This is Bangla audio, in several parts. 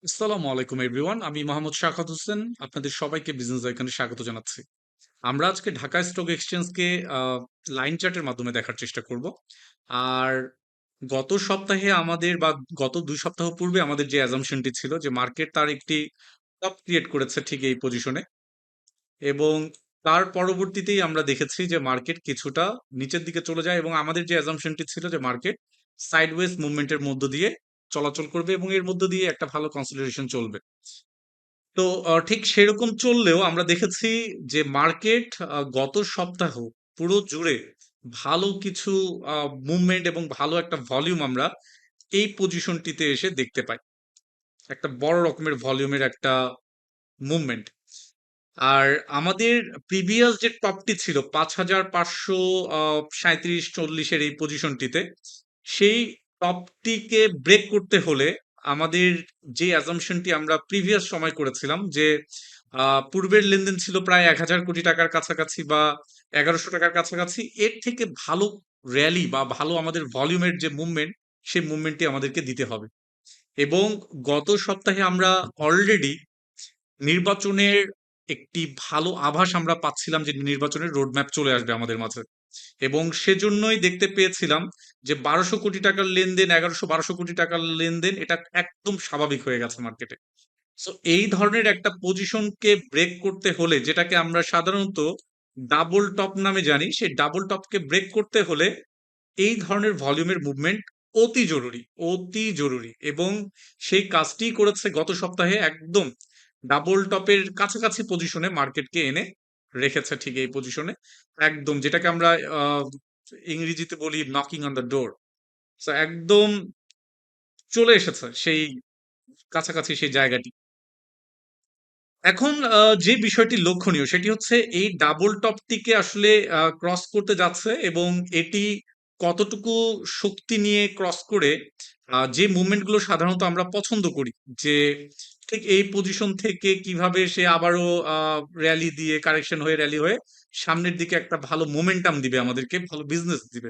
আসসালামু আলাইকুম এভরিওয়ান। আমি মোহাম্মদ শাখাত হোসেন। আপনাদের সবাইকে বিজনেস আইকনে স্বাগত জানাচ্ছি। আমরা আজকে ঢাকা স্টক এক্সচেঞ্জকে লাইন চার্টের মাধ্যমে দেখার চেষ্টা করব। আর গত সপ্তাহে আমাদের বা গত 2 সপ্তাহ পূর্বে আমাদের যে অ্যাজাম্পশনটি ছিল যে মার্কেট তার একটি টপ ক্রিয়েট করেছে ঠিক এই পজিশনে, এবং তার পরবর্তীতেই আমরা দেখেছি যে মার্কেট কিছুটা নিচের দিকে চলে যায় এবং আমাদের যে অ্যাজাম্পশনটি ছিল যে মার্কেট সাইডওয়েজ মুভমেন্টের মধ্য দিয়ে চলাচল করবে এবং এর মধ্য দিয়ে একটা ভালো কনসলিডেশন চলবে। তো ঠিক সেরকম চললেও আমরা দেখেছি যে মার্কেট গত সপ্তাহ পুরো জুড়ে ভালো কিছু মুভমেন্ট এবং ভালো একটা ভলিউম আমরা এই পজিশনটিতে এসে দেখতে পাই। একটা বড় রকমের ভলিউমের একটা মুভমেন্ট। আর আমাদের প্রিভিয়াস যে টপটি ছিল 5537-40 এই পজিশনটিতে, সেই টপটিকে ব্রেক করতে হলে আমাদের যে অ্যাজাম্পশনটি আমরা প্রিভিয়াস সময় করেছিলাম যে পূর্বের লেনদেন ছিল প্রায় 1000 কোটি টাকার কাছাকাছি বা 1100 টাকার কাছাকাছি, এর থেকে ভালো র্যালি বা ভালো আমাদের ভলিউমের যে মুভমেন্ট, সেই মুভমেন্টটি আমাদেরকে দিতে হবে। এবং গত সপ্তাহে আমরা অলরেডি নির্বাচনের একটি ভালো আভাস আমরা পাচ্ছিলাম যে নির্বাচনের রোডম্যাপ চলে আসবে আমাদের মাঝে, এবং সেজন্যই দেখতে পেয়েছিলাম যে 1200 কোটি টাকার লেনদেন, 1100-1200 কোটি টাকার লেনদেন, এটা একদম স্বাভাবিক হয়ে গেছে মার্কেটে। সো এই ধরনের একটা পজিশনকে ব্রেক করতে হলে, যেটাকে আমরা সাধারণত ডাবল টপ নামে জানি, সেই ডাবল টপকে ব্রেক করতে হলে এই ধরনের ভলিউমের মুভমেন্ট অতি জরুরি, অতি জরুরি। এবং সেই কাজটি করেছে গত সপ্তাহে, একদম ডাবল টপের কাছাকাছি পজিশনে মার্কেটকে এনে রেখেছে ঠিক এই পজিশনে, একদম যেটাকে আমরা ইংরেজিতে বলি knocking on the door. So একদম চলে এসেছে সেই কাছাকাছি সেই জায়গাটি। এখন যে বিষয়টি লক্ষণীয় সেটি হচ্ছে এই ডাবল টপটিকে আসলে ক্রস করতে যাচ্ছে, এবং এটি কতটুকু শক্তি নিয়ে ক্রস করে যে মুভমেন্ট গুলো সাধারণত আমরা পছন্দ করি, যে ঠিক এই পজিশন থেকে কিভাবে সে আবারও র্যালি দিয়ে কারেকশন হয়ে র্যালি হয়ে সামনের দিকে একটা ভালো মোমেন্টাম দিবে, আমাদেরকে ভালো বিজনেস দিবে,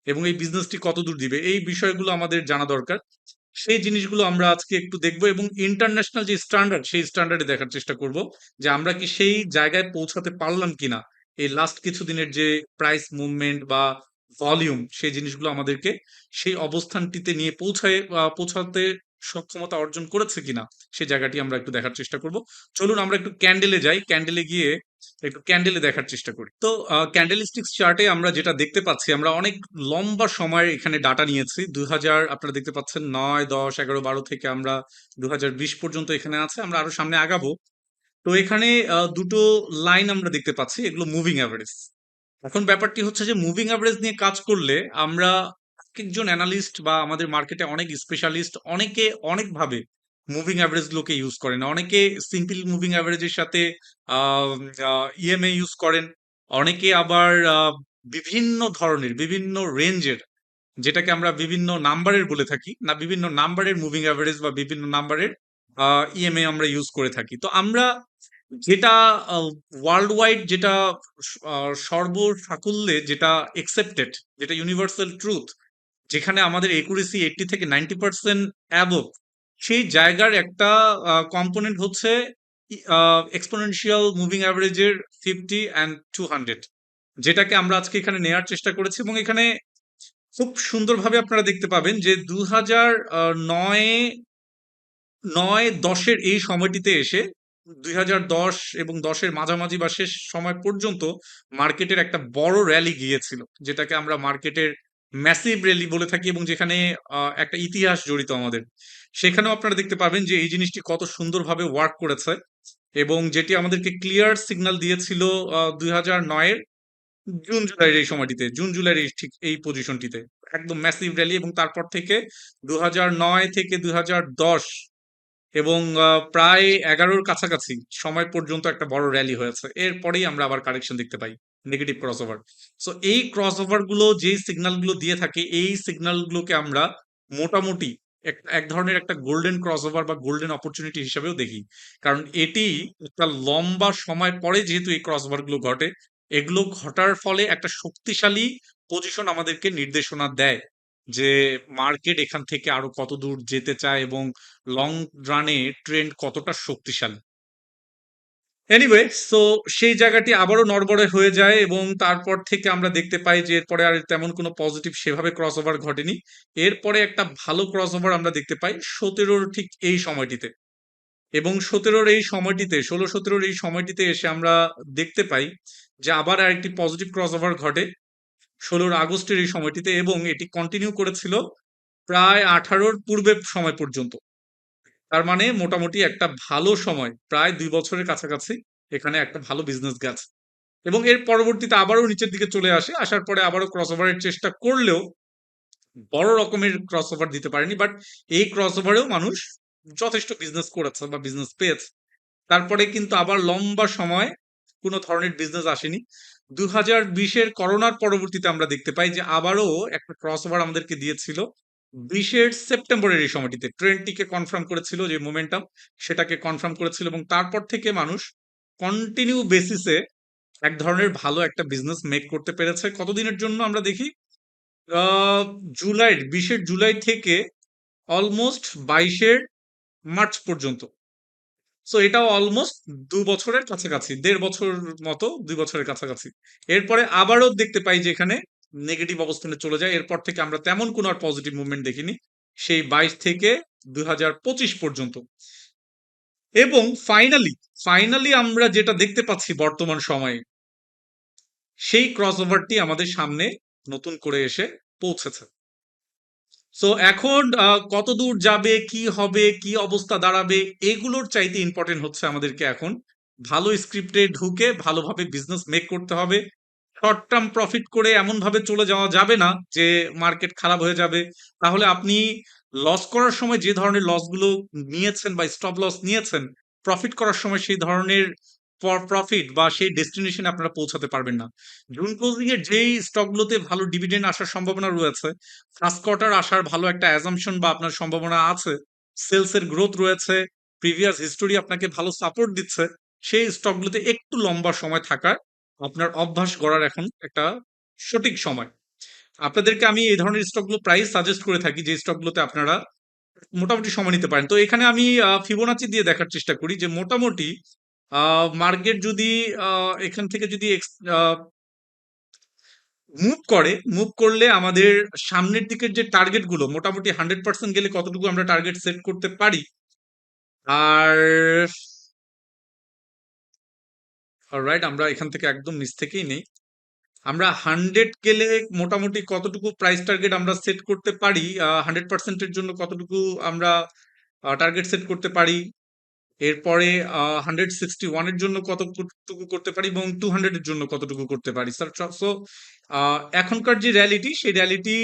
এবং এই বিজনেসটি কত দূর দিবে, এই বিষয়গুলো আমাদের জানা দরকার। সেই জিনিসগুলো আমরা আজকে একটু দেখবো, এবং ইন্টারন্যাশনাল যে স্ট্যান্ডার্ড, সেই স্ট্যান্ডার্ডে দেখার চেষ্টা করব যে আমরা কি সেই জায়গায় পৌঁছাতে পারলাম কিনা। এই লাস্ট কিছুদিনের যে প্রাইস মুভমেন্ট বা ভলিউম, সেই জিনিসগুলো আমাদেরকে সেই অবস্থানটিতে নিয়ে পৌঁছাতে সক্ষমতা অর্জন করেছে কিনা, সেই জায়গাটি আমরা একটু দেখার চেষ্টা করব। চলুন আমরা একটু ক্যান্ডেলে যাই, ক্যান্ডেলে গিয়ে একটু ক্যান্ডেলে দেখার চেষ্টা করি। তো ক্যান্ডেলিস্টিক্স চার্টে আমরা যেটা দেখতে পাচ্ছি, আমরা অনেক লম্বা সময় এখানে ডাটা নিয়েছি। 2000 আপনারা দেখতে পাচ্ছেন 9, 10, 11, 12 থেকে আমরা 2020 পর্যন্ত এখানে আছে। আমরা আরো সামনে আগাবো। তো এখানে দুটো লাইন আমরা দেখতে পাচ্ছি, এগুলো মুভিং অ্যাভারেজ। এখন ব্যাপারটি হচ্ছে যে মুভিং অ্যাভারেজ নিয়ে কাজ করলে আমরা, একজন অ্যানালিস্ট বা আমাদের মার্কেটে অনেক স্পেশালিস্ট, অনেকে অনেকভাবে মুভিং অ্যাভারেজ গুলোকে ইউজ করেন। অনেকে সিম্পল মুভিং অ্যাভারেজের সাথে ইএমএ ইউজ করেন। অনেকে আবার বিভিন্ন ধরনের বিভিন্ন রেঞ্জের, যেটাকে আমরা বিভিন্ন নাম্বারের বলে থাকি না, বিভিন্ন নাম্বারের মুভিং অ্যাভারেজ বা বিভিন্ন নাম্বারের ইএমএ আমরা ইউজ করে থাকি। তো আমরা যেটা ওয়ার্ল্ড ওয়াইড, যেটা সর্বসাকুল্যে যেটা একসেপ্টেড, যেটা ইউনিভার্সাল ট্রুথ, যেখানে আমাদের একুরেসি 80 থেকে 90% অ্যাবভ, সেই জায়গার একটা কম্পোনেন্ট হচ্ছে এক্সপোনেনশিয়াল মুভিং অ্যাভারেজের 50 and 200, যেটাকে আমরা আজকে এখানে নেয়ার চেষ্টা করেছি। এবং এখানে খুব সুন্দরভাবে আপনারা দেখতে পাবেন যে 2009, 9, 10-এর এই সময়টিতে এসে 2010 এবং 10-এর মাঝামাঝি বা শেষ সময় পর্যন্ত মার্কেটের একটা বড় র্যালি গিয়েছিল, যেটাকে আমরা মার্কেটের ম্যাসিভ র্যালি বলে থাকি, এবং যেখানে একটা ইতিহাস জড়িত আমাদের। সেখানেও আপনারা দেখতে পাবেন যে এই জিনিসটি কত সুন্দরভাবে ওয়ার্ক করেছে, এবং যেটি আমাদেরকে ক্লিয়ার সিগন্যাল দিয়েছিল 2009-এর জুন জুলাইয়ের এই সময়টিতে, জুন জুলাইয়ের এই ঠিক এই পজিশনটিতে একদম ম্যাসিভ র্যালি। এবং তারপর থেকে 2009 থেকে 2010 এবং প্রায় 11-র কাছাকাছি সময় পর্যন্ত একটা বড় র্যালি হয়েছে। এরপরেই আমরা আবার কারেকশন দেখতে পাই, নেগেটিভ ক্রসওভার। সো এই ক্রসওভার গুলো যেই সিগন্যাল গুলো দিয়ে থাকে, এই সিগন্যাল গুলোকে আমরা মোটামুটি এক এক ধরনের একটা গোল্ডেন ক্রসওভার বা গোল্ডেন অপরচুনিটি হিসেবেও দেখি। কারণ এটি একটা লম্বা সময় পরে যেহেতু এই ক্রসওভার গুলো ঘটে, এগুলো ঘটার ফলে একটা শক্তিশালী পজিশন আমাদেরকে নির্দেশনা দেয়। যে মার্কেট এখান থেকে আরো কত দূর যেতে চায় এবং লং রানে ট্রেন্ড কতটা শক্তিশালী। এনিওয়ে, সো সেই জায়গাটি আবারও নড়বড়ে হয়ে যায় এবং তারপর থেকে আমরা দেখতে পাই যে এরপরে আর তেমন কোনো পজিটিভ সেভাবে ক্রস ওভার ঘটেনি। এরপরে একটা ভালো ক্রস ওভার আমরা দেখতে পাই 17-র ঠিক এই সময়টিতে, এবং 17-র এই সময়টিতে 16-17-র এই সময়টিতে এসে আমরা দেখতে পাই যে আবার আরেকটি পজিটিভ ক্রস ওভার ঘটে 16 আগস্টের এই সময়টিতে, এবং এটি কন্টিনিউ করেছিল প্রায় 18-র পূর্বের সময় পর্যন্ত। তার মানে মোটামুটি একটা ভালো সময়, প্রায় 2 বছরের কাছাকাছি এখানে একটা ভালো বিজনেস গেছে, এবং এর পরবর্তীতে আবারও নিচের দিকে চলে আসে। আসার পরে আবারও ক্রস ওভারের চেষ্টা করলেও বড় রকমের ক্রস ওভার দিতে পারেনি, বাট এই ক্রস ওভারেও মানুষ যথেষ্ট বিজনেস করেছে বা বিজনেস পেয়েছে। তারপরে কিন্তু আবার লম্বা সময় কোনো ধরনের বিজনেস আসেনি। 2020-এর করোনার পরবর্তীতে আমরা দেখতে পাই যে আবারও একটা ক্রস ওভার আমাদেরকে দিয়েছিল 20-এর সেপ্টেম্বরের এই সময়টিতে। ট্রেন্ডটিকে কনফার্ম করেছিল, যে মোমেন্টাম সেটাকে কনফার্ম করেছিল, এবং তারপর থেকে মানুষ কন্টিনিউ বেসিসে এক ধরনের ভালো একটা বিজনেস মেক করতে পেরেছে। কতদিনের জন্য আমরা দেখি, জুলাই 20-এর জুলাই থেকে অলমোস্ট 22-এর মার্চ পর্যন্ত। সো এটাও অলমোস্ট 2 বছরের কাছাকাছি, 1.5 বছর মতো, 2 বছরের কাছাকাছি। এরপরে আবারও দেখতে পাই যে এখানে নেগেটিভ অবস্থানে চলে যায়। এরপর থেকে আমরা তেমন কোনো আর পজিটিভ মুভমেন্ট দেখিনি সেই 22 থেকে 2025 পর্যন্ত। এবং ফাইনালি ফাইনালি আমরা যেটা দেখতে পাচ্ছি বর্তমান সময়ে, সেই ক্রস ওভারটি আমাদের সামনে নতুন করে এসে পৌঁছেছে। সো এখন কত দূর যাবে, কি হবে, কি অবস্থা দাঁড়াবে, এগুলোর চাইতে ইম্পর্টেন্ট হচ্ছে আমাদেরকে এখন ভালো স্ক্রিপ্টে ঢুকে ভালোভাবে বিজনেস মেক করতে হবে। শর্ট টার্ম প্রফিট করে এমন ভাবে চলে যাওয়া যাবে না যে মার্কেট খারাপ হয়ে যাবে। তাহলে আপনি লস করার সময় যে ধরনের লসগুলো নিয়েছেন বা স্টপ লস নিয়েছেন, প্রফিট করার সময় সেই ধরনের প্রফিট বা সেই ডেস্টিনেশনে আপনারা পৌঁছাতে পারবেন না। জুন ক্লোজিং এর যেই স্টকগুলোতে ভালো ডিভিডেন্ড আসার সম্ভাবনা রয়েছে, ফার্স্ট কোয়ার্টার আসার ভালো একটা অ্যাজাম্পশন বা আপনার সম্ভাবনা আছে, সেলস এর গ্রোথ রয়েছে, প্রিভিয়াস হিস্টোরি আপনাকে ভালো সাপোর্ট দিচ্ছে, সেই স্টকগুলোতে একটু লম্বা সময় থাকার আপনার অভ্যাস গড়ার এখন একটা সঠিক সময়। আপনাদেরকে আমি এই ধরনের স্টকগুলো প্রায় সাজেস্ট করে থাকি, যে স্টকগুলোতে আপনারা মোটামুটি সময় নিতে পারেন। তো এখানে আমি ফিবোনাচি দিয়ে দেখার চেষ্টা করি যে মোটামুটি মার্কেট যদি এখান থেকে যদি মুভ করলে আমাদের সামনের দিকের যে টার্গেট গুলো মোটামুটি 100% গেলে কতটুকু আমরা টার্গেট সেট করতে পারি। আর অলরাইট, আমরা এখান থেকে একদম নিচ থেকেই নেই। আমরা 100 গেলে মোটামুটি কতটুকু প্রাইস টার্গেট আমরা সেট করতে পারি, 100%-এর জন্য কতটুকু আমরা টার্গেট সেট করতে পারি, এরপরে 161 এর জন্য কতটুকু করতে পারি, এবং 200 এর জন্য কতটুকু করতে পারি স্যার। সো এখনকার যে র্যালিটি, সেই র্যালিটি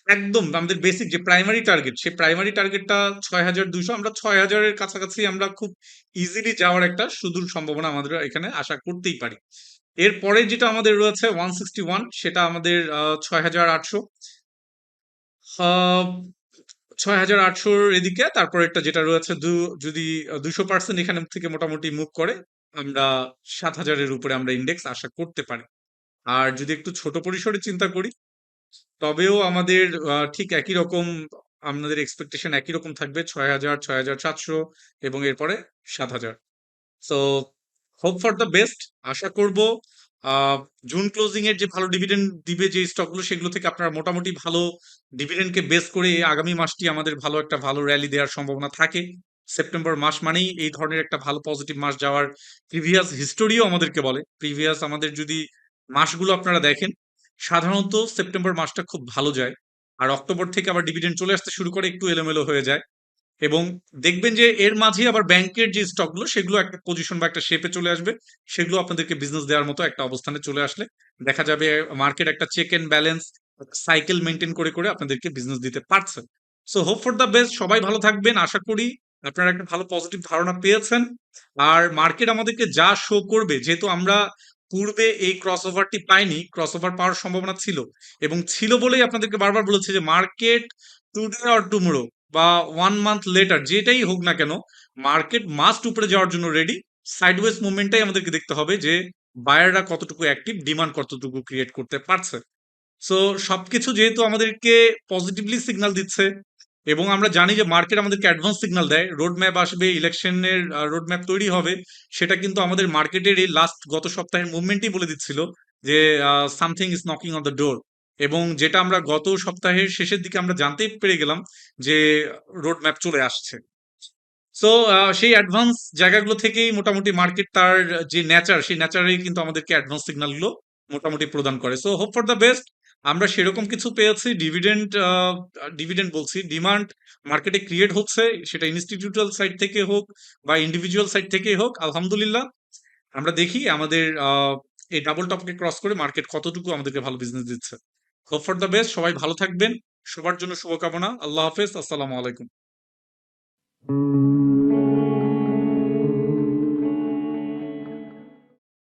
একদম আমাদের বেসিক যে প্রাইমারি টার্গেট, সেই প্রাইমারি টার্গেটটা 6200, আমরা 6000-এর কাছাকাছি আমরা খুব ইজিলি যাওয়ার একটা সুদূর সম্ভাবনা আমাদের এখানে আশা করতেই পারি। এরপরে যেটা আমাদের রয়েছে 161, সেটা আমাদের 6800, 6800-র এদিকে। তারপর একটা যেটা রয়েছে যদি 200% এখানে থেকে মোটামুটি মুভ করে, আমরা 7000-এর উপরে আমরা ইন্ডেক্স আশা করতে পারি। আর যদি একটু ছোট পরিসরে চিন্তা করি, তবেও আমাদের ঠিক একই রকম, আমাদের এক্সপেকটেশন একই রকম থাকবে, 6000, 6700 এবং এরপরে 7000। So hope for the best. আশা করব জুন ক্লোজিং এর যে ভালো ডিভিডেন্ড দিবে যে স্টকগুলো, সেগুলো থেকে আপনারা মোটামুটি ভালো ডিভিডেন্ডকে বেস করে এই আগামী মাসটি আমাদের একটা ভালো র্যালি দেওয়ার সম্ভাবনা থাকে। সেপ্টেম্বর মাস মানেই এই ধরনের একটা ভালো পজিটিভ মাস যাওয়ার প্রিভিয়াস হিস্টোরিও আমাদেরকে বলে। প্রিভিয়াস আমাদের যদি মাসগুলো আপনারা দেখেন, সাধারণত সেপ্টেম্বর মাসটা খুব ভালো যায়, আর অক্টোবর থেকে আবার ডিভিডেন্ড চলে আসতে শুরু করে, একটু এলোমেলো হয়ে যায়। এবং দেখবেন যে এর মাঝে আবার ব্যাংকের যে স্টকগুলো, সেগুলো একটা পজিশন বা একটা শেপে চলে আসবে, সেগুলো আপনাদেরকে বিজনেস দেওয়ার মতো একটা অবস্থানে চলে আসলে দেখা যাবে মার্কেট একটা check and balance cycle maintain করে করে আপনাদেরকে বিজনেস দিতে পারছে। So hope for the best, সবাই ভালো থাকবেন। আশা করি আপনারা একটা ভালো পজিটিভ ধারণা পেয়েছেন। আর মার্কেট আমাদেরকে যা শো করবে, যেহেতু আমরা পূর্বে এই ক্রস ওভারটি পাইনি, ক্রস ওভার পাওয়ার সম্ভাবনা ছিল, এবং ছিল বলেই আপনাদেরকে বারবার বলেছে যে মার্কেট টুডে অর টুমোরো বা 1 মান্থ লেটার যেটাই হোক না কেন, মার্কেট মাস্ট উপরে যাওয়ার জন্য রেডি। সাইডওয়েজ মুভমেন্টটাই আমাদেরকে দেখতে হবে যে বায়াররা কতটুকু অ্যাক্টিভ, ডিমান্ড কতটুকু ক্রিয়েট করতে পারছে। সো সবকিছু যেহেতু আমাদেরকে পজিটিভলি সিগন্যাল দিচ্ছে এবং আমরা জানি যে মার্কেট আমাদেরকে অ্যাডভান্স সিগন্যাল দেয়, রোড ম্যাপ আসবে, ইলেকশনের রোড ম্যাপ তৈরি হবে, সেটা কিন্তু আমাদের মার্কেটের এই লাস্ট গত সপ্তাহের মুভমেন্টই বলে দিচ্ছিল যে something is knocking on the door. এবং যেটা আমরা গত সপ্তাহের শেষের দিকে আমরা জানতেই পেরে গেলাম যে রোড ম্যাপ চলে আসছে। সো সেই অ্যাডভান্স জায়গাগুলো থেকেই মোটামুটি মার্কেট তার যে নেচার, সেই নেচারেই কিন্তু আমাদেরকে অ্যাডভান্স সিগন্যাল গুলো মোটামুটি প্রদান করে। So hope for the best. আমরা সেরকম কিছু পেয়েছি, ডিভিডেন্ড ডিভিডেন্ড বলছি, ডিমান্ড মার্কেটে ক্রিয়েট হচ্ছে, সেটা ইনস্টিটিউটাল সাইড থেকে হোক বা ইন্ডিভিজুয়াল সাইড থেকেই হোক। আলহামদুলিল্লাহ, আমরা দেখি আমাদের এই ডাবল টপকে ক্রস করে মার্কেট কতটুকু আমাদেরকে ভালো বিজনেস দিচ্ছে। Hope for the best. সবাই ভালো থাকবেন। সবার জন্য শুভকামনা। আল্লাহ হাফেজ। আসসালামু আলাইকুম।